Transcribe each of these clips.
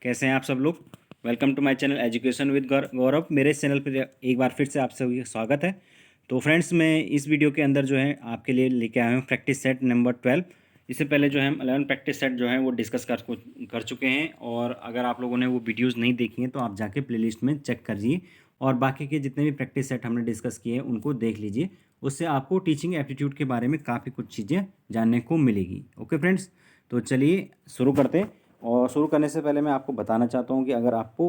कैसे हैं आप सब लोग। Welcome to my channel education with Gaurav. मेरे इस चैनल पर एक बार फिर से आप सभी का स्वागत है। तो फ्रेंड्स, मैं इस वीडियो के अंदर जो है आपके लिए लेके आया हूँ प्रैक्टिस सेट नंबर 12। इससे पहले जो है हम 11 प्रैक्टिस सेट जो है वो डिस्कस कर चुके हैं, और अगर आप लोगों ने वो वीडियोज़ नहीं देखी हैं तो आप जाके प्लेलिस्ट में चेक करिए और बाकी के जितने भी प्रैक्टिस सेट हमने डिस्कस किए हैं उनको देख लीजिए। उससे आपको टीचिंग एप्टीट्यूड के बारे में काफ़ी कुछ चीज़ें जानने को मिलेगी। ओके फ्रेंड्स, तो चलिए शुरू करते हैं। और शुरू करने से पहले मैं आपको बताना चाहता हूँ कि अगर आपको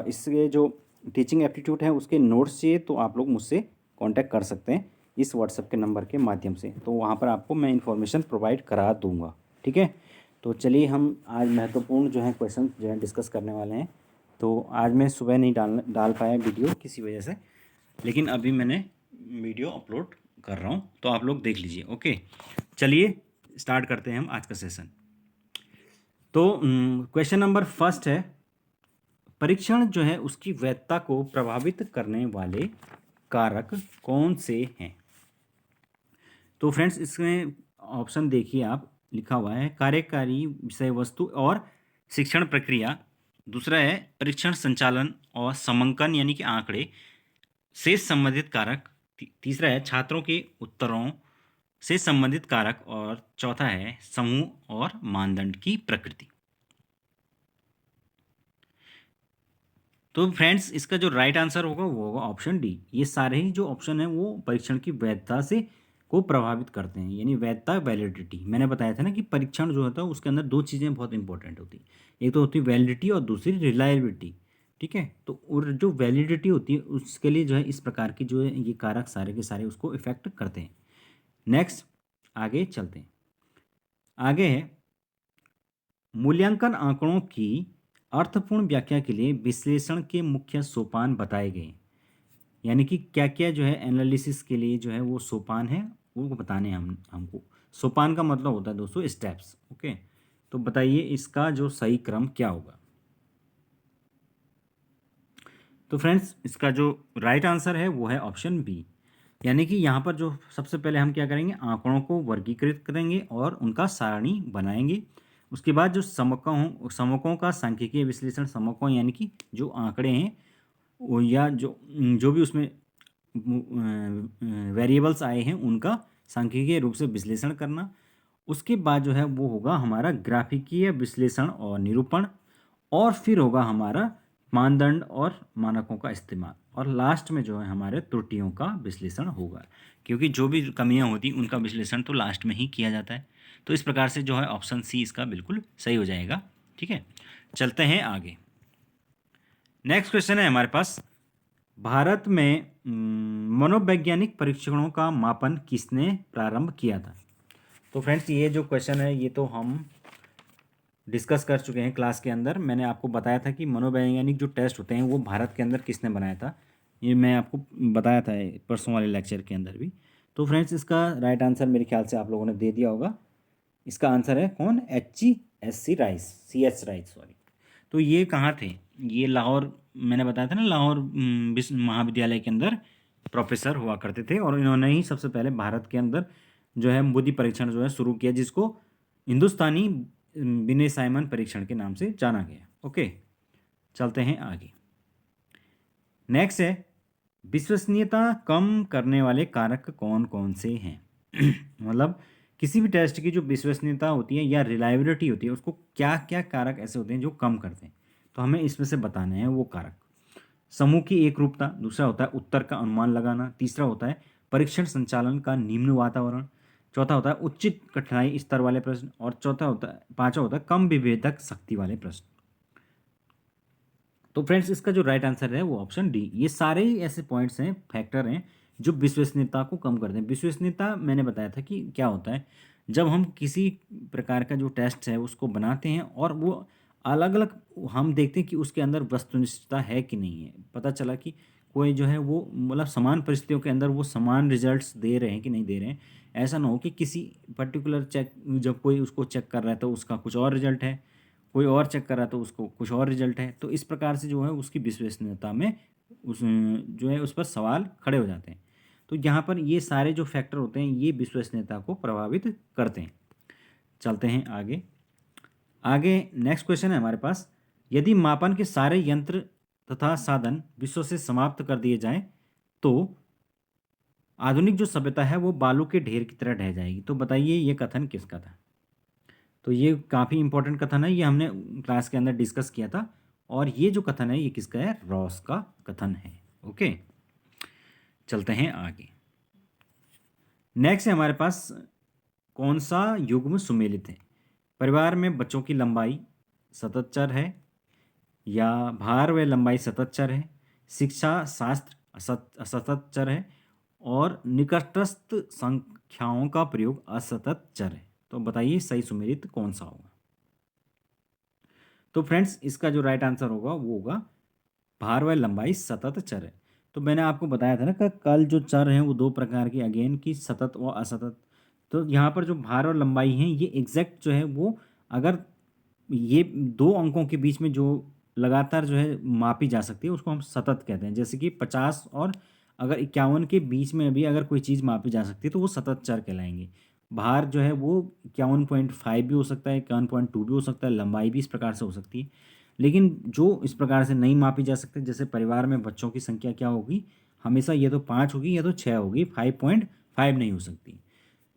इसके जो टीचिंग एप्टीट्यूड है उसके नोट्स चाहिए तो आप लोग मुझसे कांटेक्ट कर सकते हैं इस व्हाट्सएप के नंबर के माध्यम से। तो वहाँ पर आपको मैं इन्फॉर्मेशन प्रोवाइड करा दूँगा, ठीक है। तो चलिए हम आज महत्वपूर्ण जो है क्वेश्चन जो है डिस्कस करने वाले हैं। तो आज मैं सुबह नहीं डाल पाया वीडियो किसी वजह से, लेकिन अभी मैंने वीडियो अपलोड कर रहा हूँ, तो आप लोग देख लीजिए। ओके, चलिए स्टार्ट करते हैं हम आज का सेशन। तो क्वेश्चन नंबर फर्स्ट है, परीक्षण जो है उसकी वैधता को प्रभावित करने वाले कारक कौन से हैं। तो फ्रेंड्स, इसमें ऑप्शन देखिए, आप लिखा हुआ है कार्यकारी विषय वस्तु और शिक्षण प्रक्रिया। दूसरा है परीक्षण संचालन और समंकन यानी कि आंकड़े से संबंधित कारक। तीसरा है छात्रों के उत्तरों से संबंधित कारक, और चौथा है समूह और मानदंड की प्रकृति। तो फ्रेंड्स, इसका जो राइट आंसर होगा वो होगा ऑप्शन डी। ये सारे ही जो ऑप्शन है वो परीक्षण की वैधता से को प्रभावित करते हैं, यानी वैधता, वैलिडिटी। मैंने बताया था ना कि परीक्षण जो होता है उसके अंदर दो चीज़ें बहुत इंपॉर्टेंट होती हैं, एक तो होती है वैलिडिटी और दूसरी रिलायबिलिटी, ठीक है। तो और जो वैलिडिटी होती है उसके लिए जो है इस प्रकार की जो है ये कारक सारे के सारे उसको इफेक्ट करते हैं। नेक्स्ट, आगे चलते हैं। आगे है मूल्यांकन आंकड़ों की अर्थपूर्ण व्याख्या के लिए विश्लेषण के मुख्य सोपान बताए गए, यानी कि क्या क्या जो है एनालिसिस के लिए जो है वो सोपान है वो बताने हमको। सोपान का मतलब होता है दोस्तों स्टेप्स। ओके, तो बताइए इसका जो सही क्रम क्या होगा। तो फ्रेंड्स, इसका जो राइट आंसर है वो है ऑप्शन बी, यानी कि यहाँ पर जो सबसे पहले हम क्या करेंगे, आंकड़ों को वर्गीकृत करेंगे और उनका सारणी बनाएंगे। उसके बाद जो समकों का सांख्यिकीय विश्लेषण, समकों यानी कि जो आंकड़े हैं वो या जो जो भी उसमें वेरिएबल्स आए हैं उनका सांख्यिकीय रूप से विश्लेषण करना। उसके बाद जो है वो होगा हमारा ग्राफिकीय विश्लेषण और निरूपण, और फिर होगा हमारा मानदंड और मानकों का इस्तेमाल, और लास्ट में जो है हमारे त्रुटियों का विश्लेषण होगा, क्योंकि जो भी कमियां होती उनका विश्लेषण तो लास्ट में ही किया जाता है। तो इस प्रकार से जो है ऑप्शन सी इसका बिल्कुल सही हो जाएगा, ठीक है। चलते हैं आगे। नेक्स्ट क्वेश्चन है हमारे पास, भारत में मनोवैज्ञानिक परीक्षणों का मापन किसने प्रारंभ किया था। तो फ्रेंड्स, ये जो क्वेश्चन है ये तो हम डिस्कस कर चुके हैं क्लास के अंदर। मैंने आपको बताया था कि मनोवैज्ञानिक जो टेस्ट होते हैं वो भारत के अंदर किसने बनाया था, ये मैं आपको बताया था परसों वाले लेक्चर के अंदर भी। तो फ्रेंड्स, इसका राइट आंसर मेरे ख्याल से आप लोगों ने दे दिया होगा। इसका आंसर है कौन, HC राइस, सॉरी। तो ये कहाँ थे, ये लाहौर, मैंने बताया था ना लाहौर महाविद्यालय के अंदर प्रोफेसर हुआ करते थे, और इन्होंने ही सबसे पहले भारत के अंदर जो है बुद्धि परीक्षण जो है शुरू किया, जिसको हिंदुस्तानी बिने साइमन परीक्षण के नाम से जाना गया। ओके, चलते हैं आगे। नेक्स्ट है विश्वसनीयता कम करने वाले कारक कौन कौन से हैं। मतलब किसी भी टेस्ट की जो विश्वसनीयता होती है या रिलायबिलिटी होती है उसको क्या क्या कारक ऐसे होते हैं जो कम करते हैं, तो हमें इसमें से बताने हैं वो कारक। समूह की एक रूपता, दूसरा होता है उत्तर का अनुमान लगाना, तीसरा होता है परीक्षण संचालन का निम्न वातावरण, चौथा होता है उचित कठिनाई स्तर वाले प्रश्न, और पांचवा होता है कम विभेदक शक्ति वाले प्रश्न। तो फ्रेंड्स, इसका जो राइट आंसर है वो ऑप्शन डी। ये सारे ही ऐसे पॉइंट्स हैं, फैक्टर हैं जो विश्वसनीयता को कम करते हैं। विश्वसनीयता मैंने बताया था कि क्या होता है, जब हम किसी प्रकार का जो टेस्ट है उसको बनाते हैं और वो अलग अलग हम देखते हैं कि उसके अंदर वस्तुनिष्ठता है कि नहीं है। पता चला कि कोई जो है वो मतलब समान परिस्थितियों के अंदर वो समान रिजल्ट्स दे रहे हैं कि नहीं दे रहे हैं। ऐसा ना हो कि किसी पर्टिकुलर चेक, जब कोई उसको चेक कर रहा है तो उसका कुछ और रिजल्ट है, कोई और चेक कर रहा है तो उसको कुछ और रिजल्ट है। तो इस प्रकार से जो है उसकी विश्वसनीयता में उस जो है उस पर सवाल खड़े हो जाते हैं। तो यहाँ पर ये सारे जो फैक्टर होते हैं ये विश्वसनीयता को प्रभावित करते हैं। चलते हैं आगे। आगे नेक्स्ट क्वेश्चन है हमारे पास, यदि मापन के सारे यंत्र तथा साधन विश्व से समाप्त कर दिए जाएं तो आधुनिक जो सभ्यता है वो बालू के ढेर की तरह ढह जाएगी। तो बताइए ये कथन किसका था? तो ये काफ़ी इंपॉर्टेंट कथन है, ये हमने क्लास के अंदर डिस्कस किया था। और ये जो कथन है ये किसका है? रॉस का कथन है। ओके, चलते हैं आगे। नेक्स्ट है हमारे पास, कौन सा युग्म सुमेलित है? परिवार में बच्चों की लंबाई सतत चर है, या भार व लंबाई सतत चर है, शिक्षा शास्त्र असतत चर है, और निकटस्थ संख्याओं का प्रयोग असतत चर है। तो बताइए सही सुमेलित कौन सा होगा? तो फ्रेंड्स इसका जो राइट आंसर होगा वो होगा भार व लंबाई सतत चर है। तो मैंने आपको बताया था ना कि कल जो चर हैं वो दो प्रकार के, अगेन की सतत और असतत। तो यहाँ पर जो भार और लंबाई हैं ये एग्जैक्ट जो है वो, अगर ये दो अंकों के बीच में जो लगातार जो है मापी जा सकती है उसको हम सतत कहते हैं। जैसे कि 50 और अगर 51 के बीच में भी अगर कोई चीज़ मापी जा सकती है तो वो सतत चर कहलाएंगे। भार जो है वो 51.5 भी हो सकता है, 51.2 भी हो सकता है, लंबाई भी इस प्रकार से हो सकती है। लेकिन जो इस प्रकार से नहीं मापी जा सकती, जैसे परिवार में बच्चों की संख्या क्या होगी, हमेशा ये तो 5 होगी या तो 6 होगी, 5.5 नहीं हो सकती।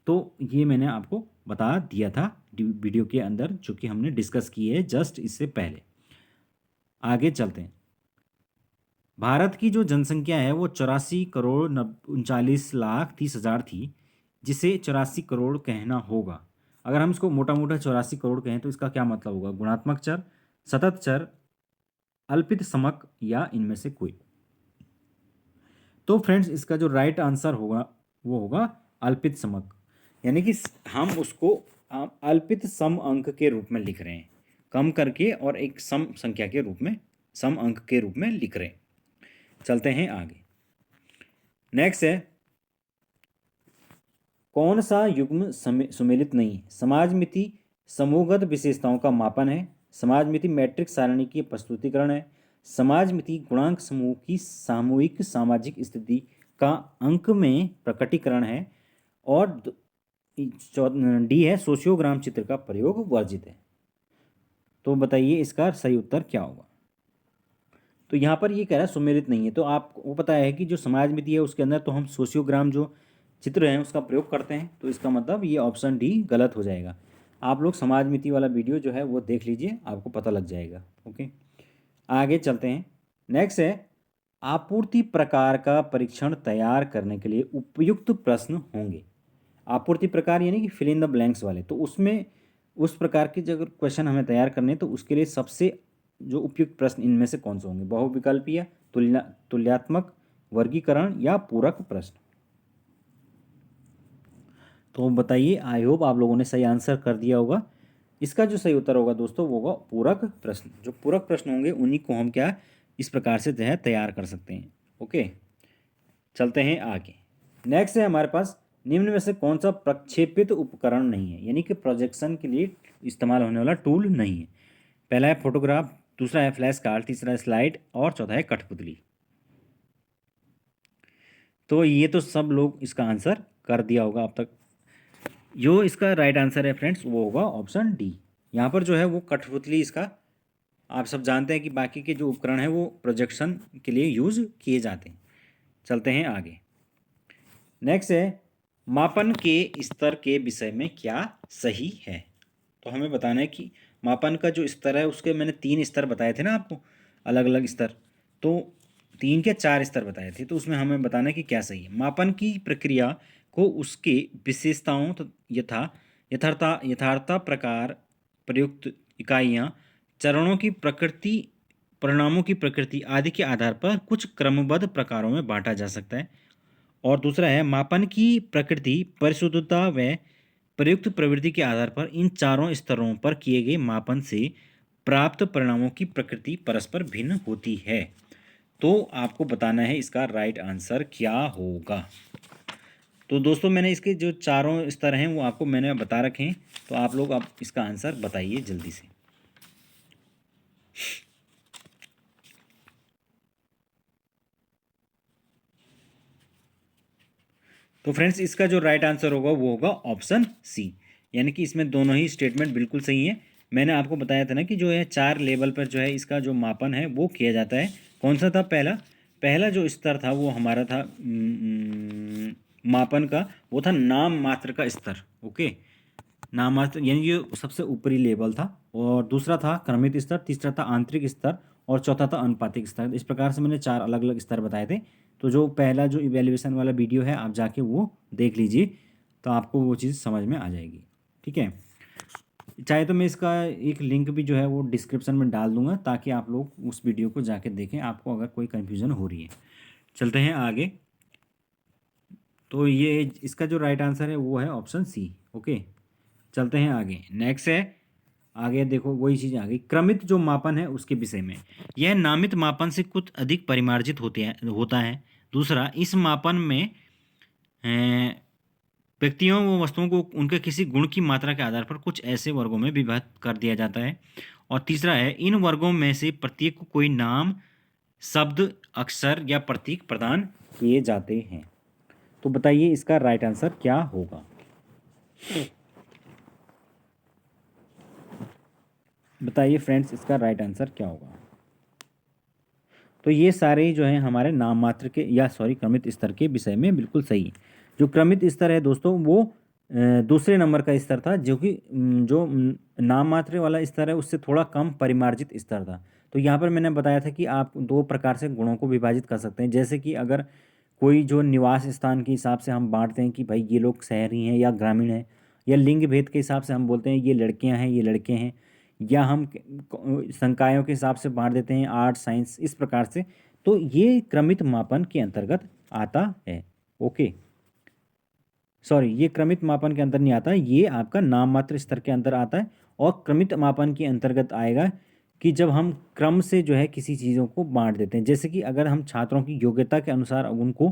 तो ये मैंने आपको बता दिया था वीडियो के अंदर, जो कि हमने डिस्कस की है जस्ट इससे पहले। आगे चलते हैं। भारत की जो जनसंख्या है वो 84 करोड़ 39 लाख 30 हज़ार थी, जिसे 84 करोड़ कहना होगा। अगर हम इसको मोटा मोटा 84 करोड़ कहें तो इसका क्या मतलब होगा? गुणात्मक चर, सतत चर, अल्पित समक, या इनमें से कोई। तो फ्रेंड्स इसका जो राइट आंसर होगा वो होगा अल्पित समक, यानी कि हम उसको अल्पित सम अंक के रूप में लिख रहे हैं, कम करके और एक सम संख्या के रूप में, सम अंक के रूप में लिख रहे हैं। चलते हैं आगे। नेक्स्ट है, कौन सा युग्म सुमेलित नहीं है? समाज मिति समूहगत विशेषताओं का मापन है, समाज मिति मैट्रिक्स सारणी की प्रस्तुतिकरण है, समाज मिति गुणांक समूह की सामूहिक सामाजिक स्थिति का अंक में प्रकटीकरण है, और डी है सोशियोग्राम चित्र का प्रयोग वर्जित है। तो बताइए इसका सही उत्तर क्या होगा? तो यहाँ पर ये कह रहा है सुमेलित नहीं है, तो आपको पता है कि जो समाज मिति है उसके अंदर तो हम सोशियोग्राम जो चित्र हैं उसका प्रयोग करते हैं, तो इसका मतलब ये ऑप्शन डी गलत हो जाएगा। आप लोग समाज मिति वाला वीडियो जो है वो देख लीजिए, आपको पता लग जाएगा। ओके, आगे चलते हैं। नेक्स्ट है, आपूर्ति प्रकार का परीक्षण तैयार करने के लिए उपयुक्त प्रश्न होंगे। आपूर्ति प्रकार यानी कि फिल इन द ब्लैंक्स वाले, तो उसमें उस प्रकार के जो क्वेश्चन हमें तैयार करने तो उसके लिए सबसे जो उपयुक्त प्रश्न इनमें से कौन से होंगे? बहुविकल्पीय, तुल्यात्मक, वर्गीकरण, या पूरक प्रश्न। तो बताइए, आई होप आप लोगों ने सही आंसर कर दिया होगा। इसका जो सही उत्तर होगा दोस्तों वो होगा पूरक प्रश्न। जो पूरक प्रश्न होंगे उन्हीं को हम क्या इस प्रकार से जो है तैयार कर सकते हैं। ओके, चलते हैं आगे। नेक्स्ट है हमारे पास, निम्न में से कौन सा प्रक्षेपित उपकरण नहीं है, यानी कि प्रोजेक्शन के लिए इस्तेमाल होने वाला टूल नहीं है? पहला है फोटोग्राफ, दूसरा है फ्लैश कार्ड, तीसरा है स्लाइड, और चौथा है कठपुतली। तो ये तो सब लोग इसका आंसर कर दिया होगा अब तक। जो इसका राइट आंसर है फ्रेंड्स वो होगा ऑप्शन डी। यहाँ पर जो है वो कठपुतली, इसका आप सब जानते हैं कि बाकी के जो उपकरण हैं वो प्रोजेक्शन के लिए यूज़ किए जाते हैं। चलते हैं आगे। नेक्स्ट है, मापन के स्तर के विषय में क्या सही है? तो हमें बताना है कि मापन का जो स्तर है उसके मैंने 3 स्तर बताए थे ना आपको, अलग अलग स्तर। तो 3 के 4 स्तर बताए थे, तो उसमें हमें बताना है कि क्या सही है। मापन की प्रक्रिया को उसके विशेषताओं तो यथार्था प्रकार, प्रयुक्त इकाइयाँ, चरणों की प्रकृति, परिणामों की प्रकृति आदि के आधार पर कुछ क्रमबद्ध प्रकारों में बांटा जा सकता है। और दूसरा है, मापन की प्रकृति, परिशुद्धता व प्रयुक्त प्रवृत्ति के आधार पर इन चारों स्तरों पर किए गए मापन से प्राप्त परिणामों की प्रकृति परस्पर भिन्न होती है। तो आपको बताना है इसका राइट आंसर क्या होगा। तो दोस्तों मैंने इसके जो चारों स्तर हैं वो आपको मैंने बता रखे हैं, तो आप लोग अब इसका आंसर बताइए जल्दी से। तो फ्रेंड्स इसका जो राइट आंसर होगा वो होगा ऑप्शन सी, यानी कि इसमें दोनों ही स्टेटमेंट बिल्कुल सही है। मैंने आपको बताया था ना कि जो है 4 लेवल पर जो है इसका जो मापन है वो किया जाता है। कौन सा था? पहला पहला जो स्तर था वो हमारा था मापन का, वो था नाम मात्र का स्तर। ओके, नाम मात्र यानी ये सबसे ऊपरी लेवल था। और दूसरा था क्रमित स्तर, तीसरा था आंतरिक स्तर, और चौथा था अनुपातिक स्तर। इस प्रकार से मैंने 4 अलग अलग स्तर बताए थे। तो जो पहला जो इवेल्युएशन वाला वीडियो है आप जाके वो देख लीजिए, तो आपको वो चीज़ समझ में आ जाएगी। ठीक है, चाहे तो मैं इसका एक लिंक भी जो है वो डिस्क्रिप्शन में डाल दूंगा, ताकि आप लोग उस वीडियो को जाके देखें, आपको अगर कोई कन्फ्यूज़न हो रही है। चलते हैं आगे। तो ये इसका जो राइट आंसर है वो है ऑप्शन सी। ओके, चलते हैं आगे। नेक्स्ट है, आगे देखो वही चीज़ आ गई, क्रमित जो मापन है उसके विषय में। यह नामित मापन से कुछ अधिक परिमार्जित होता है। दूसरा, इस मापन में व्यक्तियों व वस्तुओं को उनके किसी गुण की मात्रा के आधार पर कुछ ऐसे वर्गों में विभाजित कर दिया जाता है। और तीसरा है, इन वर्गों में से प्रत्येक को कोई नाम, शब्द, अक्षर या प्रतीक प्रदान किए जाते हैं। तो बताइए इसका राइट आंसर क्या होगा? बताइए फ्रेंड्स, इसका राइट आंसर क्या होगा? तो ये सारे ही जो हैं हमारे नाम मात्र के या सॉरी क्रमित स्तर के विषय में बिल्कुल सही है। जो क्रमित स्तर है दोस्तों वो दूसरे नंबर का स्तर था, जो कि जो नाम मात्र वाला स्तर है उससे थोड़ा कम परिमार्जित स्तर था। तो यहाँ पर मैंने बताया था कि आप 2 प्रकार से गुणों को विभाजित कर सकते हैं। जैसे कि अगर कोई जो निवास स्थान के हिसाब से हम बांटते हैं कि भाई ये लोग शहरी हैं या ग्रामीण हैं, या लिंग भेद के हिसाब से हम बोलते हैं ये लड़कियां हैं ये लड़के हैं, या हम संकायों के हिसाब से बांट देते हैं आर्ट साइंस, इस प्रकार से। तो ये क्रमित मापन के अंतर्गत आता है। ओके, सॉरी, ये क्रमित मापन के अंदर नहीं आता, ये आपका नाम मात्र स्तर के अंदर आता है। और क्रमित मापन के अंतर्गत आएगा कि जब हम क्रम से जो है किसी चीज़ों को बांट देते हैं। जैसे कि अगर हम छात्रों की योग्यता के अनुसार उनको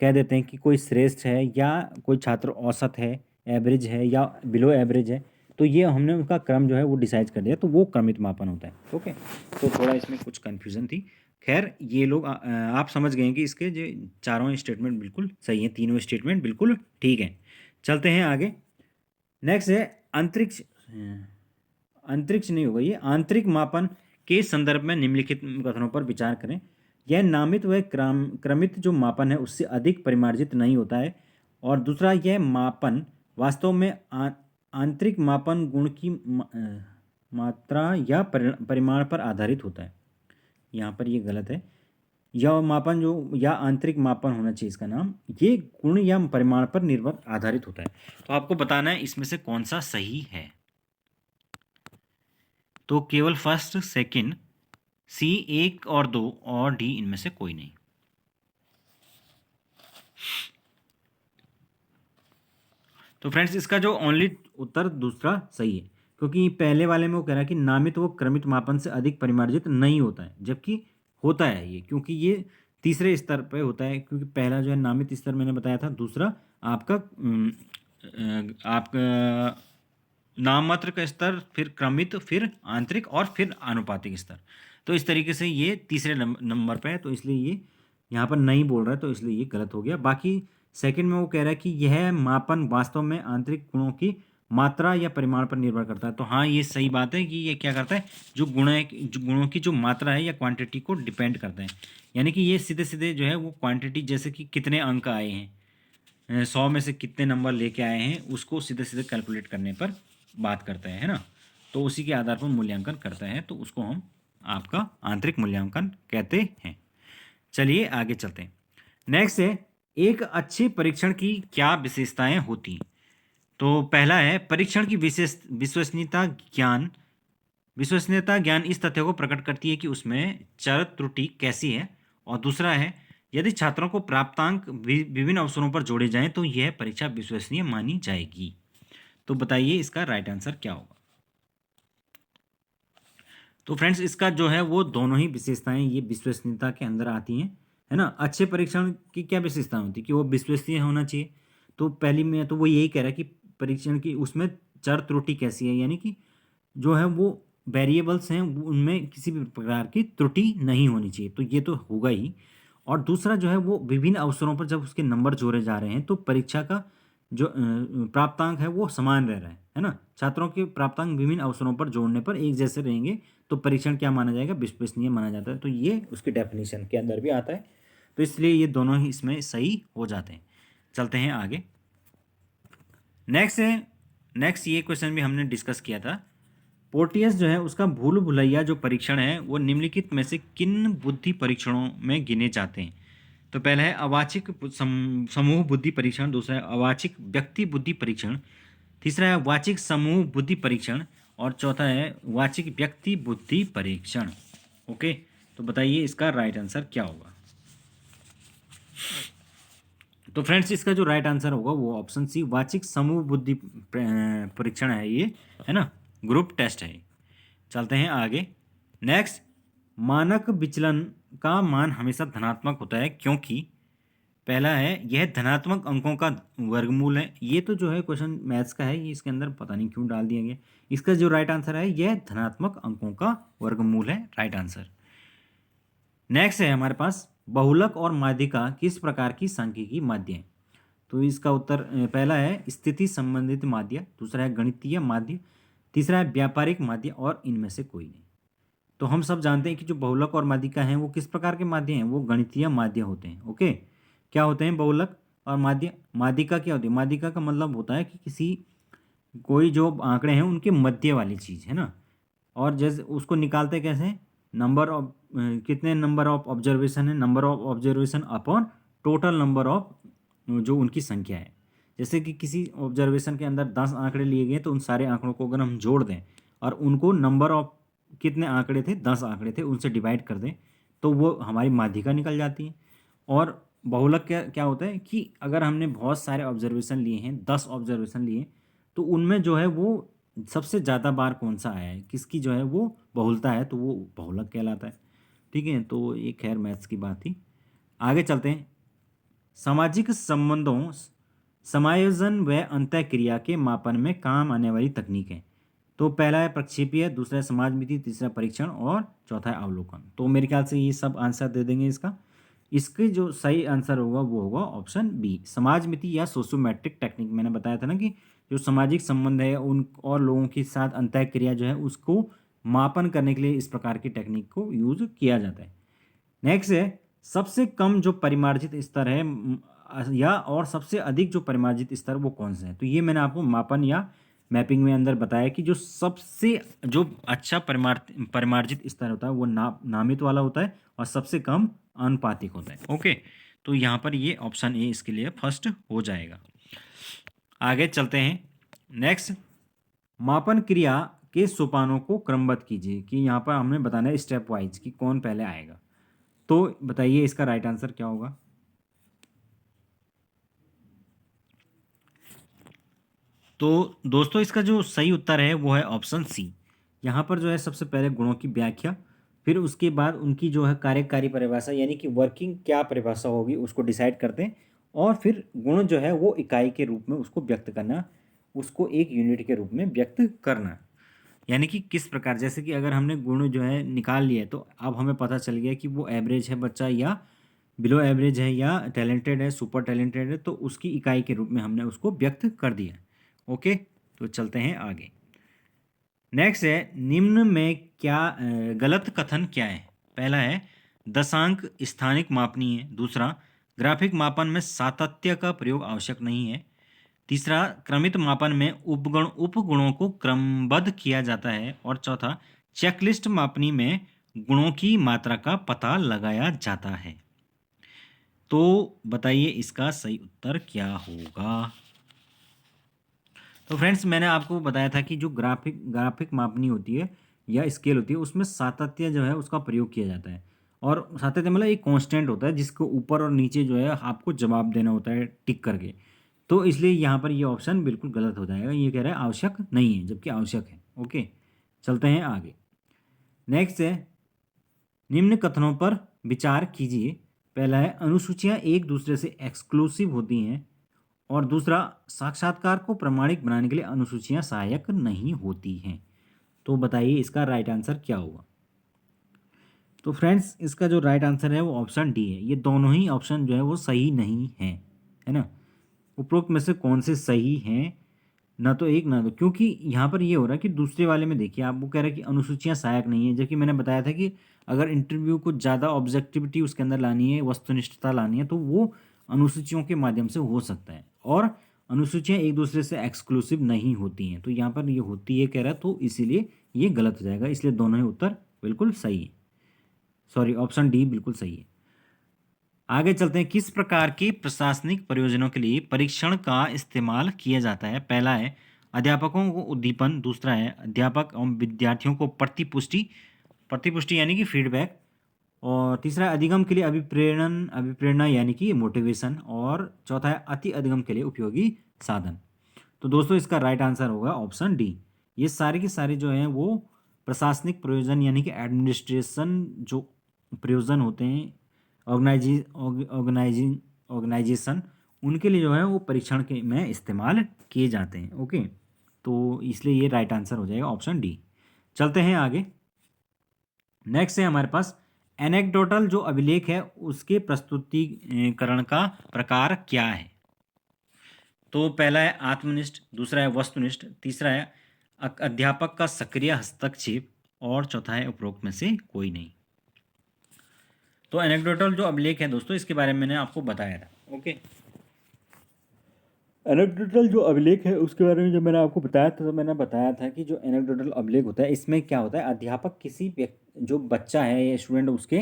कह देते हैं कि कोई श्रेष्ठ है या कोई छात्र औसत है, एवरेज है या बिलो एवरेज है, तो ये हमने उनका क्रम जो है वो डिसाइड कर दिया, तो वो क्रमित मापन होता है। ओके, तो थोड़ा इसमें कुछ कन्फ्यूज़न थी। खैर ये लोग आप समझ गए हैं कि इसके जो चारों स्टेटमेंट बिल्कुल सही हैं, तीनों स्टेटमेंट बिल्कुल ठीक हैं। चलते हैं आगे। नेक्स्ट है अंतरिक्ष, अंतरिक्ष नहीं होगा ये, आंतरिक मापन के संदर्भ में निम्नलिखित कथनों पर विचार करें। यह नामित व क्रमित जो मापन है उससे अधिक परिमार्जित नहीं होता है। और दूसरा, यह मापन वास्तव में आंतरिक मापन गुण की मात्रा या परिमाण पर आधारित होता है। यहाँ पर ये गलत है। यह मापन जो या आंतरिक मापन होना चाहिए इसका नाम, ये गुण या परिमाण पर निर्भर आधारित होता है। तो आपको बताना है इसमें से कौन सा सही है। तो केवल फर्स्ट, सेकंड, सी 1 और 2 और डी इनमें से कोई नहीं। तो फ्रेंड्स इसका जो ओनली उत्तर दूसरा सही है, क्योंकि पहले वाले में वो कह रहा है कि नामित व क्रमित मापन से अधिक परिमार्जित नहीं होता है, जबकि होता है ये, क्योंकि ये तीसरे स्तर पे होता है। क्योंकि पहला जो है नामित स्तर मैंने बताया था, दूसरा आपका आपका नाम मात्र का स्तर, फिर क्रमित, फिर आंतरिक और फिर आनुपातिक स्तर। तो इस तरीके से ये तीसरे नंबर पे है, तो इसलिए ये यहाँ पर नहीं बोल रहा है, तो इसलिए ये गलत हो गया। बाकी सेकंड में वो कह रहा है कि यह मापन वास्तव में आंतरिक गुणों की मात्रा या परिमाण पर निर्भर करता है। तो हाँ, ये सही बात है कि ये क्या करता है, जो गुण है, जो गुणों की जो मात्रा है या क्वांटिटी को डिपेंड करता है। यानी कि ये सीधे सीधे जो है वो क्वांटिटी, जैसे कि कितने अंक आए हैं, 100 में से कितने नंबर लेके आए हैं, उसको सीधे सीधे कैलकुलेट करने पर बात करता है ना। तो उसी के आधार पर मूल्यांकन करता है, तो उसको हम आपका आंतरिक मूल्यांकन कहते हैं। चलिए आगे चलते हैं। नेक्स्ट है, एक अच्छे परीक्षण की क्या विशेषताएं होती। तो पहला है, परीक्षण की विश्वसनीयता ज्ञान इस तथ्य को प्रकट करती है कि उसमें चर त्रुटि कैसी है। और दूसरा है, यदि छात्रों को प्राप्तांक विभिन्न अवसरों पर जोड़े जाएं तो यह परीक्षा विश्वसनीय मानी जाएगी। तो बताइए इसका राइट आंसर क्या होगा। तो फ्रेंड्स इसका जो है वो दोनों ही विशेषताएं ये विश्वसनीयता के अंदर आती हैं, है ना। अच्छे परीक्षण की क्या विशेषता होती है कि वो विश्वसनीय होना चाहिए। तो पहली में तो वो यही कह रहा है कि परीक्षण की उसमें चर त्रुटि कैसी है, यानी कि जो है वो वेरिएबल्स हैं उनमें किसी भी प्रकार की त्रुटि नहीं होनी चाहिए, तो ये तो होगा ही। और दूसरा जो है वो विभिन्न अवसरों पर जब उसके नंबर जोड़े जा रहे हैं तो परीक्षा का जो प्राप्तांक है वो समान रह रहा है ना। छात्रों के प्राप्तांक विभिन्न अवसरों पर जोड़ने पर एक जैसे रहेंगे तो परीक्षण क्या माना जाएगा, विश्वसनीय माना जाता है। तो ये उसकी डेफिनेशन के अंदर भी आता है, तो इसलिए ये दोनों ही इसमें सही हो जाते हैं। चलते हैं आगे। नेक्स्ट ये क्वेश्चन भी हमने डिस्कस किया था। पोर्टियस जो है उसका भूल भुलैया जो परीक्षण है वो निम्नलिखित में से किन बुद्धि परीक्षणों में गिने जाते हैं। तो पहला है अवाचिक समूह बुद्धि परीक्षण, दूसरा है अवाचिक व्यक्ति बुद्धि परीक्षण, तीसरा है वाचिक समूह बुद्धि परीक्षण और चौथा है वाचिक व्यक्ति बुद्धि परीक्षण। ओके, तो बताइए इसका राइट आंसर क्या होगा। तो फ्रेंड्स इसका जो राइट आंसर होगा वो ऑप्शन सी वाचिक समूह बुद्धि परीक्षण है ये, है ना, ग्रुप टेस्ट है। चलते हैं आगे। नेक्स्ट, मानक विचलन का मान हमेशा धनात्मक होता है क्योंकि पहला है यह धनात्मक अंकों का वर्गमूल है। ये तो जो है क्वेश्चन मैथ्स का है, ये इसके अंदर पता नहीं क्यों डाल दिया गया। इसका जो राइट आंसर है यह धनात्मक अंकों का वर्गमूल है, राइट आंसर। नेक्स्ट है हमारे पास बहुलक और माध्यिका किस प्रकार की सांख्यिकी माध्य है। तो इसका उत्तर पहला है स्थिति संबंधित माध्य, दूसरा है गणितीय माध्य, तीसरा है व्यापारिक माध्य और इनमें से कोई नहीं। तो हम सब जानते हैं कि जो बहुलक और माध्यिका हैं वो किस प्रकार के माध्य हैं, वो गणितीय माध्य होते हैं। ओके, क्या होते हैं बहुलक और माध्य। माध्यिका क्या होती है, माध्यिका का मतलब होता है कि किसी कोई जो आंकड़े हैं उनके मध्य वाली चीज़ है ना। और जैसे उसको निकालते कैसे, नंबर ऑफ कितने नंबर ऑफ ऑब्जर्वेशन है, number of observation upon total number of जो उनकी संख्या है। जैसे कि किसी ऑब्जर्वेशन के अंदर 10 आंकड़े लिए गए तो उन सारे आंकड़ों को अगर हम जोड़ दें और उनको नंबर ऑफ कितने आंकड़े थे, 10 आंकड़े थे, उनसे डिवाइड कर दें तो वो हमारी माध्यिका निकल जाती है। और बहुलक क्या क्या होता है कि अगर हमने बहुत सारे ऑब्जर्वेशन लिए हैं, 10 ऑब्जर्वेशन लिए, तो उनमें जो है वो सबसे ज़्यादा बार कौन सा आया है, किसकी जो है वो बहुलता है, तो वो बहुलक कहलाता है। ठीक है, तो ये खैर मैथ्स की बात थी। आगे चलते हैं। सामाजिक संबंधों, समायोजन व अंतःक्रिया के मापन में काम आने वाली तकनीक है। तो पहला है प्रक्षेपीय, दूसरा है समाजमिति, तीसरा परीक्षण और चौथा है अवलोकन। तो मेरे ख्याल से ये सब आंसर दे देंगे इसका। इसके जो सही आंसर होगा वो होगा ऑप्शन बी, समाजमिति या सोशियोमेट्रिक टेक्निक। मैंने बताया था ना कि जो सामाजिक संबंध है उन और लोगों के साथ अंतःक्रिया जो है उसको मापन करने के लिए इस प्रकार की टेक्निक को यूज किया जाता है। नेक्स्ट है सबसे कम जो परिमार्जित स्तर है या और सबसे अधिक जो परिमार्जित स्तर वो कौन सा है। तो ये मैंने आपको मापन या मैपिंग में अंदर बताया कि जो सबसे जो अच्छा परिमार्जित स्तर होता है वो नामित वाला होता है और सबसे कम अनुपातिक होता है। ओके, तो यहाँ पर ये ऑप्शन ए इसके लिए फर्स्ट हो जाएगा। आगे चलते हैं। नेक्स्ट, मापन क्रिया के सोपानों को क्रमबद्ध कीजिए, कि यहाँ पर हमें बताना है स्टेप वाइज कि कौन पहले आएगा। तो बताइए इसका राइट आंसर क्या होगा। तो दोस्तों इसका जो सही उत्तर है वो है ऑप्शन सी। यहाँ पर जो है सबसे पहले गुणों की व्याख्या, फिर उसके बाद उनकी जो है कार्यकारी परिभाषा यानी कि वर्किंग क्या परिभाषा होगी उसको डिसाइड करते हैं, और फिर गुण जो है वो इकाई के रूप में उसको व्यक्त करना, उसको एक यूनिट के रूप में व्यक्त करना। यानी कि किस प्रकार, जैसे कि अगर हमने गुण जो है निकाल लिए तो अब हमें पता चल गया कि वो एवरेज है बच्चा या बिलो एवरेज है या टैलेंटेड है, सुपर टैलेंटेड है, तो उसकी इकाई के रूप में हमने उसको व्यक्त कर दिया। ओके, तो चलते हैं आगे। नेक्स्ट है निम्न में क्या गलत कथन क्या है। पहला है दशांक स्थानिक मापनीय है, दूसरा ग्राफिक मापन में सातत्य का प्रयोग आवश्यक नहीं है, तीसरा क्रमित मापन में उपगुणों को क्रमबद्ध किया जाता है, और चौथा चेकलिस्ट मापनी में गुणों की मात्रा का पता लगाया जाता है। तो बताइए इसका सही उत्तर क्या होगा। तो फ्रेंड्स मैंने आपको बताया था कि जो ग्राफिक मापनी होती है या स्केल होती है उसमें सातत्य जो है उसका प्रयोग किया जाता है, और सातत्य मतलब एक कांस्टेंट होता है जिसको ऊपर और नीचे जो है आपको जवाब देना होता है टिक करके। तो इसलिए यहाँ पर ये ऑप्शन बिल्कुल गलत हो जाएगा, ये कह रहा है आवश्यक नहीं है जबकि आवश्यक है। ओके, चलते हैं आगे। नेक्स्ट है निम्न कथनों पर विचार कीजिए। पहला है अनुसूचियाँ एक दूसरे से एक्सक्लूसिव होती हैं, और दूसरा साक्षात्कार को प्रमाणिक बनाने के लिए अनुसूचियाँ सहायक नहीं होती हैं। तो बताइए इसका राइट आंसर क्या होगा। तो फ्रेंड्स इसका जो राइट आंसर है वो ऑप्शन डी है। ये दोनों ही ऑप्शन जो है वो सही नहीं है, है ना। उपरोक्त में से कौन से सही हैं, ना तो एक ना दो, क्योंकि यहाँ पर ये हो रहा है कि दूसरे वाले में देखिए आप वो कह रहे हैं कि अनुसूचियाँ सहायक नहीं है, जबकि मैंने बताया था कि अगर इंटरव्यू को ज़्यादा ऑब्जेक्टिविटी उसके अंदर लानी है, वस्तुनिष्ठता लानी है, तो वो अनुसूचियों के माध्यम से हो सकता है। और अनुसूचियाँ एक दूसरे से एक्सक्लूसिव नहीं होती हैं, तो यहाँ पर ये होती है कह रहा है, तो इसीलिए ये गलत हो जाएगा। इसलिए दोनों ही उत्तर बिल्कुल सही है, सॉरी ऑप्शन डी बिल्कुल सही है। आगे चलते हैं। किस प्रकार के प्रशासनिक प्रयोजनों के लिए परीक्षण का इस्तेमाल किया जाता है? पहला है अध्यापकों को उद्दीपन, दूसरा है अध्यापक एवं विद्यार्थियों को प्रतिपुष्टि, प्रतिपुष्टि यानी कि फीडबैक, और तीसरा है अधिगम के लिए अभिप्रेरण, अभिप्रेरणा यानी कि मोटिवेशन, और चौथा है अति अधिगम के लिए उपयोगी साधन। तो दोस्तों इसका राइट आंसर होगा ऑप्शन डी। ये सारे के सारे जो हैं वो प्रशासनिक प्रयोजन यानी कि एडमिनिस्ट्रेशन जो प्रयोजन होते हैं, ऑर्गेनाइजेशन, उनके लिए जो है वो परीक्षण के में इस्तेमाल किए जाते हैं। ओके, तो इसलिए ये राइट आंसर हो जाएगा ऑप्शन डी। चलते हैं आगे। नेक्स्ट है हमारे पास एनेक्डोटल जो अभिलेख है उसके प्रस्तुतिकरण का प्रकार क्या है? तो पहला है आत्मनिष्ठ, दूसरा है वस्तुनिष्ठ, तीसरा है अध्यापक का सक्रिय हस्तक्षेप, और चौथा है उपरोक्त में से कोई नहीं। तो एनेक्डोटल जो अभिलेख है दोस्तों, इसके बारे में मैंने आपको बताया था। ओके, एनेक्डोटल जो अभिलेख है उसके बारे में जब मैंने आपको बताया था, तो मैंने बताया था कि जो एनेक्डोटल अभिलेख होता है इसमें क्या होता है, अध्यापक किसी जो बच्चा है या स्टूडेंट उसके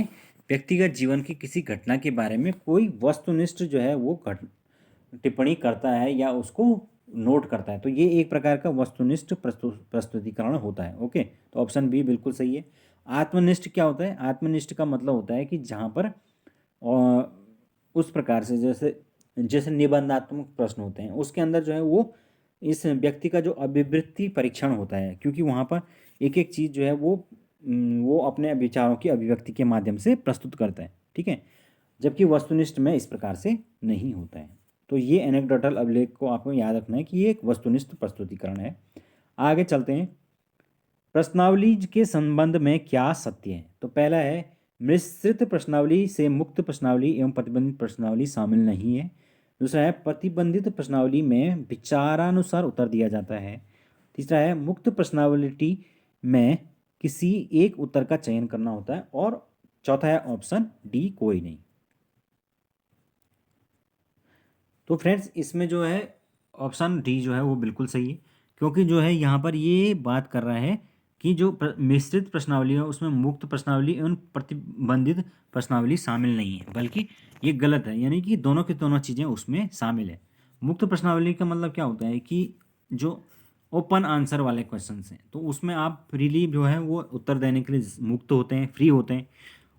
व्यक्तिगत जीवन की किसी घटना के बारे में कोई वस्तुनिष्ठ जो है वो टिप्पणी करता है या उसको नोट करता है, तो ये एक प्रकार का वस्तुनिष्ठ प्रस्तुतिकरण होता है। ओके, तो ऑप्शन बी बिल्कुल सही है। आत्मनिष्ठ क्या होता है? आत्मनिष्ठ का मतलब होता है कि जहाँ पर उस प्रकार से जैसे जैसे निबंधात्मक प्रश्न होते हैं उसके अंदर जो है वो इस व्यक्ति का जो अभिवृत्ति परीक्षण होता है, क्योंकि वहाँ पर एक एक चीज़ जो है वो अपने विचारों की अभिव्यक्ति के माध्यम से प्रस्तुत करता है, ठीक है, जबकि वस्तुनिष्ठ में इस प्रकार से नहीं होता है। तो ये एनेक्डोटल अभिलेख को आपको याद रखना है कि ये एक वस्तुनिष्ठ प्रस्तुतिकरण है। आगे चलते हैं। प्रश्नावली के संबंध में क्या सत्य है? तो पहला है मिश्रित प्रश्नावली से मुक्त प्रश्नावली एवं प्रतिबंधित प्रश्नावली शामिल नहीं है। दूसरा है प्रतिबंधित प्रश्नावली में विचारानुसार उत्तर दिया जाता है। तीसरा है मुक्त प्रश्नावली में किसी एक उत्तर का चयन करना होता है, और चौथा है ऑप्शन डी कोई नहीं। तो फ्रेंड्स इसमें जो है ऑप्शन डी जो है वो बिल्कुल सही है, क्योंकि जो है यहाँ पर ये बात कर रहा है कि जो मिश्रित प्रश्नावली है उसमें मुक्त प्रश्नावली एवं प्रतिबंधित प्रश्नावली शामिल नहीं है, बल्कि ये गलत है, यानी कि दोनों की दोनों चीज़ें उसमें शामिल है। मुक्त प्रश्नावली का मतलब क्या होता है कि जो ओपन आंसर वाले क्वेश्चन हैं तो उसमें आप फ्रीली जो है वो उत्तर देने के लिए मुक्त होते हैं, फ्री होते हैं।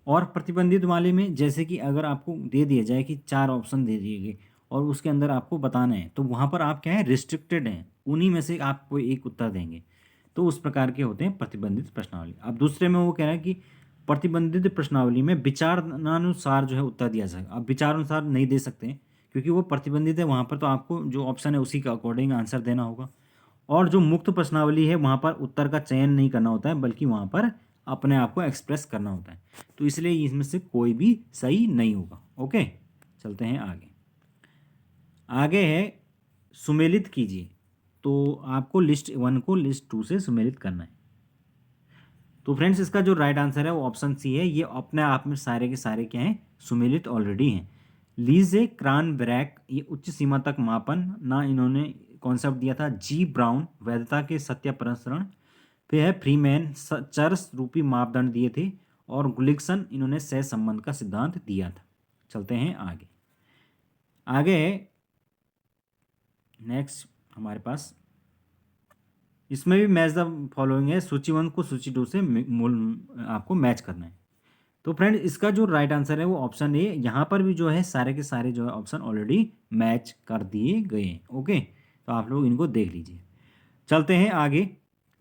और प्रतिबंधित वाले में जैसे कि अगर आपको दे दिया जाए कि 4 ऑप्शन दे दिए गए और उसके अंदर आपको बताना है, तो वहाँ पर आप क्या है, रिस्ट्रिक्टेड हैं, उन्हीं में से आप कोई एक उत्तर देंगे, तो उस प्रकार के होते हैं प्रतिबंधित प्रश्नावली। अब दूसरे में वो कह रहा है कि प्रतिबंधित प्रश्नावली में विचारानुसार जो है उत्तर दिया जाएगा। आप विचारानुसार नहीं दे सकते क्योंकि वो प्रतिबंधित है, वहाँ पर तो आपको जो ऑप्शन है उसी के अकॉर्डिंग आंसर देना होगा। और जो मुक्त प्रश्नावली है वहाँ पर उत्तर का चयन नहीं करना होता है, बल्कि वहाँ पर अपने आप को एक्सप्रेस करना होता है, तो इसलिए इसमें से कोई भी सही नहीं होगा। ओके, चलते हैं आगे। आगे है सुमेलित कीजिए, तो आपको लिस्ट 1 को लिस्ट 2 से सुमेलित करना है। तो फ्रेंड्स इसका जो राइट आंसर है वो ऑप्शन सी है। ये अपने आप में सारे के सारे क्या हैं, सुमेलित ऑलरेडी हैं। लीजे क्रानबेरग ये उच्च सीमा तक मापन ना, इन्होंने कॉन्सेप्ट दिया था। जी ब्राउन वैधता के सत्य प्रसरण पे है। फ्रीमैन चर्स रूपी मापदंड दिए थे, और गुलिक्सन इन्होंने सह संबंध का सिद्धांत दिया था। चलते हैं आगे। आगे है नेक्स्ट हमारे पास, इसमें भी मैच द फॉलोइंग है, सूची 1 को सूची 2 से आपको मैच करना है। तो फ्रेंड इसका जो राइट आंसर है वो ऑप्शन ए। यहाँ पर भी जो है सारे के सारे जो है ऑप्शन ऑलरेडी मैच कर दिए गए हैं। ओके, तो आप लोग इनको देख लीजिए। चलते हैं आगे।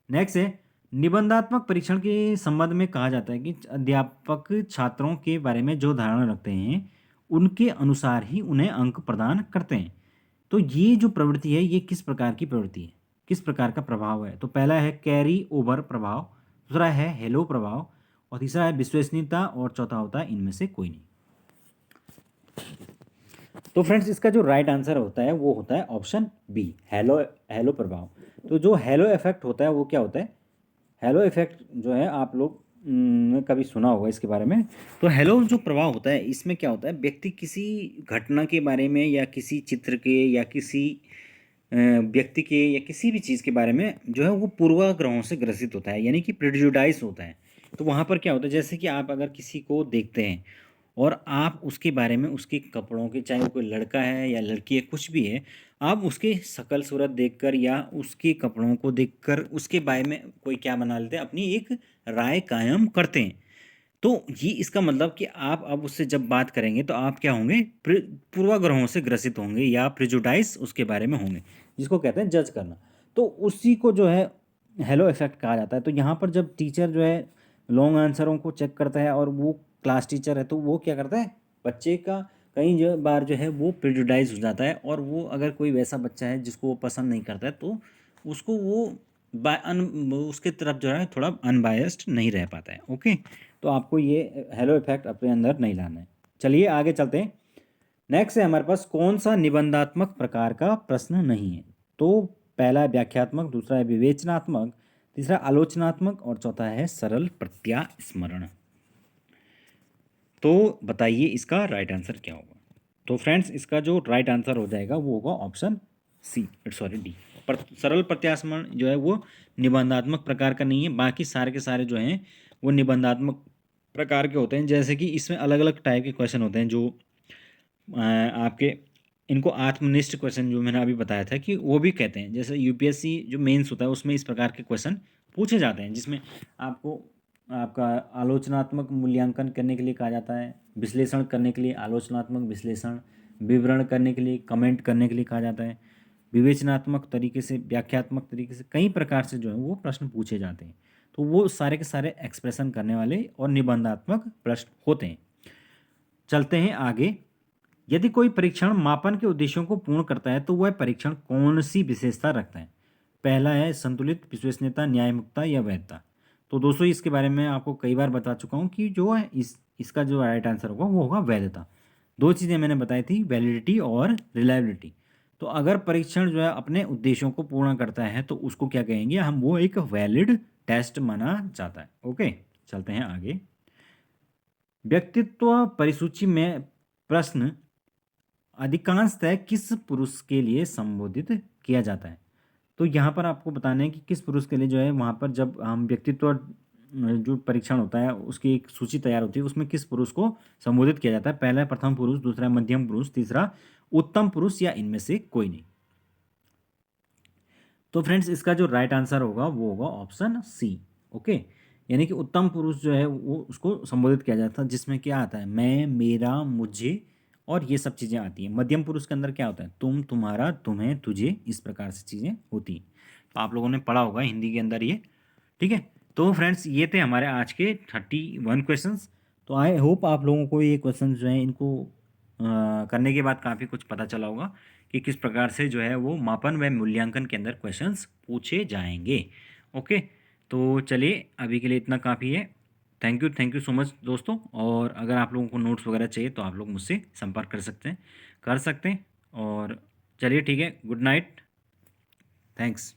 नेक्स्ट है निबंधात्मक परीक्षण के संबंध में कहा जाता है कि अध्यापक छात्रों के बारे में जो धारणा रखते हैं उनके अनुसार ही उन्हें अंक प्रदान करते हैं। तो ये जो प्रवृत्ति है ये किस प्रकार की प्रवृत्ति है, किस प्रकार का प्रभाव है? तो पहला है कैरी ओवर प्रभाव, दूसरा है हेलो प्रभाव, और तीसरा है विश्वसनीयता, और चौथा होता है इनमें से कोई नहीं। तो फ्रेंड्स इसका जो राइट आंसर होता है वो होता है ऑप्शन बी, हेलो हेलो प्रभाव। तो जो हेलो इफेक्ट होता है वो क्या होता है, हेलो इफेक्ट जो है आप लोग ने कभी सुना होगा इसके बारे में। तो हेलो जो प्रभाव होता है इसमें क्या होता है, व्यक्ति किसी घटना के बारे में या किसी चित्र के या किसी व्यक्ति के या किसी भी चीज़ के बारे में जो है वो पूर्वाग्रहों से ग्रसित होता है, यानी कि प्रेजुडाइज होता है। तो वहाँ पर क्या होता है, जैसे कि आप अगर किसी को देखते हैं और आप उसके बारे में उसके कपड़ों के, चाहे वो कोई लड़का है या लड़की है कुछ भी है, आप उसके शकल सूरत देखकर या उसके कपड़ों को देखकर उसके बारे में कोई क्या बना लेते हैं, अपनी एक राय कायम करते हैं। तो ये इसका मतलब कि आप अब उससे जब बात करेंगे तो आप क्या होंगे, पूर्वाग्रहों से ग्रसित होंगे या प्रिजुडाइज उसके बारे में होंगे, जिसको कहते हैं जज करना। तो उसी को जो है हेलो इफेक्ट कहा जाता है। तो यहाँ पर जब टीचर जो है लॉन्ग आंसरों को चेक करता है और वो क्लास टीचर है तो वो क्या करता है, बच्चे का कई जो बार जो है वो प्रिजुडाइज हो जाता है, और वो अगर कोई वैसा बच्चा है जिसको वो पसंद नहीं करता है तो उसको वो उसके तरफ जो है थोड़ा अनबायस्ड नहीं रह पाता है। ओके, तो आपको ये हेलो इफेक्ट अपने अंदर नहीं लाना है। चलिए आगे चलते हैं। नेक्स्ट है हमारे पास, कौन सा निबंधात्मक प्रकार का प्रश्न नहीं है। तो पहला है व्याख्यात्मक, दूसरा है विवेचनात्मक, तीसरा आलोचनात्मक और चौथा है सरल प्रत्यास्मरण। तो बताइए इसका राइट आंसर क्या होगा। तो फ्रेंड्स इसका जो राइट आंसर हो जाएगा वो होगा ऑप्शन सी, सॉरी डी। पर सरल प्रत्यास्मरण जो है वो निबंधात्मक प्रकार का नहीं है, बाकी सारे के सारे जो हैं वो निबंधात्मक प्रकार के होते हैं। जैसे कि इसमें अलग अलग टाइप के क्वेश्चन होते हैं जो आपके, इनको आत्मनिष्ठ क्वेश्चन जो मैंने अभी बताया था कि वो भी कहते हैं। जैसे यूपीएससी जो मेंस होता है उसमें इस प्रकार के क्वेश्चन पूछे जाते हैं, जिसमें आपको आपका आलोचनात्मक मूल्यांकन करने के लिए कहा जाता है, विश्लेषण करने के लिए आलोचनात्मक विश्लेषण, विवरण करने के लिए कमेंट करने के लिए कहा जाता है, विवेचनात्मक तरीके से, व्याख्यात्मक तरीके से, कई प्रकार से जो है वो प्रश्न पूछे जाते हैं। तो वो सारे के सारे एक्सप्रेशन करने वाले और निबंधात्मक प्रश्न होते हैं। चलते हैं आगे। यदि कोई परीक्षण मापन के उद्देश्यों को पूर्ण करता है तो वह परीक्षण कौन सी विशेषता रखता है। पहला है संतुलित, विश्वसनीयता, न्यायमुक्ता या वैधता। तो दोस्तों इसके बारे में आपको कई बार बता चुका हूँ कि जो है इसका जो राइट आंसर होगा वो होगा वैधता। दो चीज़ें मैंने बताई थी, वैलिडिटी और रिलायबिलिटी। तो अगर परीक्षण जो है अपने उद्देश्यों को पूर्ण करता है तो उसको क्या कहेंगे हम, वो एक वैलिड टेस्ट माना जाता है। ओके, चलते हैं आगे। व्यक्तित्व परिसूची में प्रश्न अधिकांशतः किस पुरुष के लिए संबोधित किया जाता है। तो यहाँ पर आपको बताना है कि किस पुरुष के लिए जो है, वहाँ पर जब हम व्यक्तित्व जो परीक्षण होता है उसकी एक सूची तैयार होती है, उसमें किस पुरुष को संबोधित किया जाता है। पहला है प्रथम पुरुष, दूसरा है मध्यम पुरुष, तीसरा उत्तम पुरुष या इनमें से कोई नहीं। तो फ्रेंड्स इसका जो राइट आंसर होगा वो होगा ऑप्शन सी। ओके, यानी कि उत्तम पुरुष जो है वो उसको संबोधित किया जाता है, जिसमें क्या आता है, मैं, मेरा, मुझे और ये सब चीज़ें आती हैं। मध्यम पुरुष के अंदर क्या होता है, तुम, तुम्हारा, तुम्हें, तुझे, इस प्रकार से चीज़ें होती हैं। तो आप लोगों ने पढ़ा होगा हिंदी के अंदर ये। ठीक है, तो फ्रेंड्स ये थे हमारे आज के 31 क्वेश्चंस। तो आई होप आप लोगों को ये क्वेश्चन जो हैं इनको करने के बाद काफ़ी कुछ पता चला होगा कि किस प्रकार से जो है वो मापन व मूल्यांकन के अंदर क्वेश्चंस पूछे जाएंगे। ओके, तो चलिए अभी के लिए इतना काफ़ी है। थैंक यू सो मच दोस्तों। और अगर आप लोगों को नोट्स वगैरह चाहिए तो आप लोग मुझसे संपर्क कर सकते हैं। और चलिए ठीक है, गुड नाइट, थैंक्स।